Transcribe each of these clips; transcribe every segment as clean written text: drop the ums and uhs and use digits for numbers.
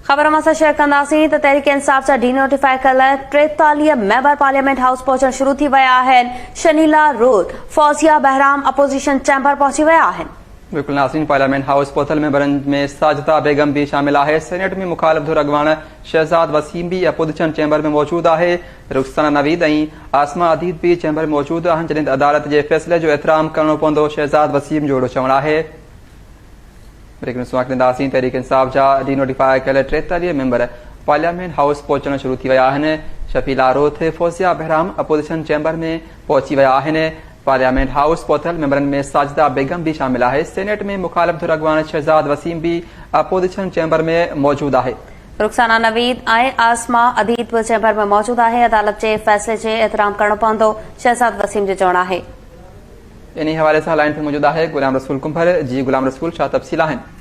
खबर मां शेयर कंदासीं त तहरीक इंसाफ सां डीनोटिफाई कयल 43 मेंबर पार्लियामेंट हाउस पहुचण शुरू थी विया आहिनि। Shanila Ruth Fauzia Bahram opposition chamber पहुची विया आहिनि। बिल्कुल नाज़रीन, पार्लियामेंट हाउस पहुतल मेंबरनि में साजिदा बेगम भी शामिल है। सेनेट में मुखालिफ धुर अगवान शहजाद वसीम भी अपोजिशन चैम्बर में मौजूद है। रुखसाना नवीद और आसमा अदीद भी चैम्बर में मौजूद आहिनि, जॾहिं अदालत के फैसले जो एहतराम करणो पवंदो, शहजाद वसीम जो चवण है। तहरीक इंसाफ जा डीनोटिफाई कयल 43 मेंबर पार्लियामेंट हाउस पहुचण शुरू थी विया आहिनि। शफीला रोथ फौजिया बहराम अपोजिशन चैम्बर में पहुची विया आहिनि। पार्लियामेंट हाउस पहुतल मेंबरनि में साजिदा बेगम भी शामिल है। सेनेट में मुखालिफ धुर अगवान शहजाद वसीम भी अपोजिशन चैम्बर में मौजूद है। रुखसाना नवीद और आसमा अदीद भी चैम्बर में मौजूद है। अदालत के फैसले से एहतराम करणो पवंदो, शहजाद वसीम जो चवण है। इन हवाले से लाइन पर मौजूद है गुलाम रसूल कुंभर। जी गुलाम रसूल, छा तफसील आहिनि?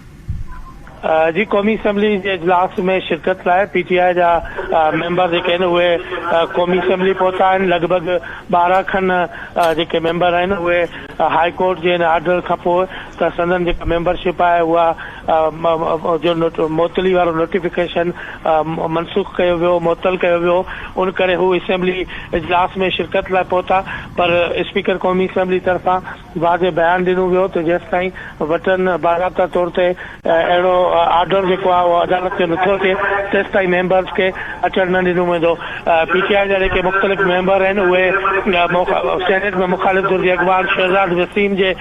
जी, कौमी असम्बली के इजलास में शिरकत लाइ पीटीआई जा मेंबर जेके आहिनि उहे कौमी असम्बली पहुता आहिनि। लगभग 12 खन जेके मेंबर आहिनि उहे हाई कोर्ट जे आर्डर खां पोइ त संदन जेका मेंबरशिप आहे उहा जो मुअतली वारो नोटिफिकेशन मनसूख कयो वियो, मुअतल कयो वियो। उन करे हू असम्बली इजलास में शिरकत लाइ पहुता, पर स्पीकर कौमी असम्बली तरफ़ां वाज़े बयान ॾिनो वियो त जेसिताईं वटन बाज़ाब्ता तौर ते अहिड़ो आर्डर जेको आहे उहो अदालत जो नथो थिए तेसिताईं मेंबर्स खे अचण न ॾिनो वेंदो। पीटीआई जा जेके मुख़्तलिफ़ मेंबर आहिनि उहे सेनेट में मुखालिफ धुर जे अॻवान शहजाद वसीम जे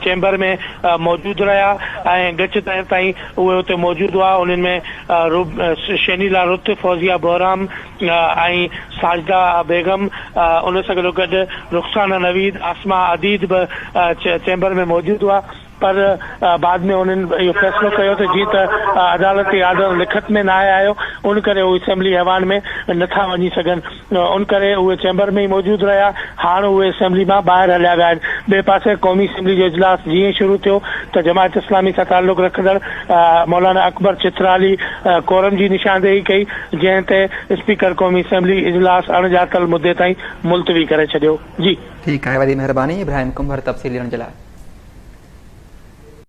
चैम्बर में मौजूद रहिया ऐं गच ताईं उहे उते मौजूद हुआ। उन्हनि में शनीला रुत फौजिया बहराम ऐं साजिदा बेगम, उन सां गॾु रुखसाना नवीद, आसमा अदीद बि चैम्बर में मौजूद हुआ। पर बाद में उन्हनि इहो फ़ैसिलो कयो त जीअं त अदालती आर्डर लिखत में न आयो, उन करे उहे असम्बली ऐवान में नथा वञी सघनि। उन करे उहे चैम्बर में ई मौजूद रहिया। हाणे उहे असम्बली मां ॿाहिरि हलिया विया आहिनि। ॿिए पासे कौमी असम्बली जो इजलास जीअं ई शुरू थियो त जमायत इस्लामी सां ताल्लुक़ रखंदड़ मौलाना अकबर चित्राली कोरम जी निशानदेही कई, जंहिं ते स्पीकर कौमी असम्बली इजलास अणॼातल मुद्दे ताईं मुलतवी करे छॾियो। जी ठीक है, वॾी महिरबानी इब्राहिम कुंभर तफ़सील ॾियण जे लाइ।